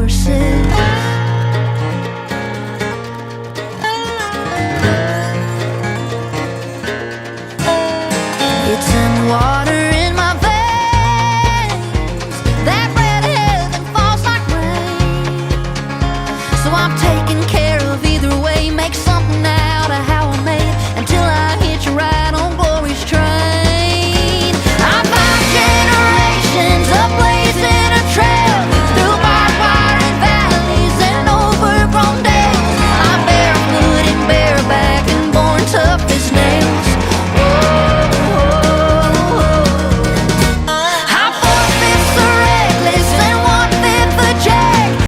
horses. You turn water in my veins, that red heaven falls like rain. So I'm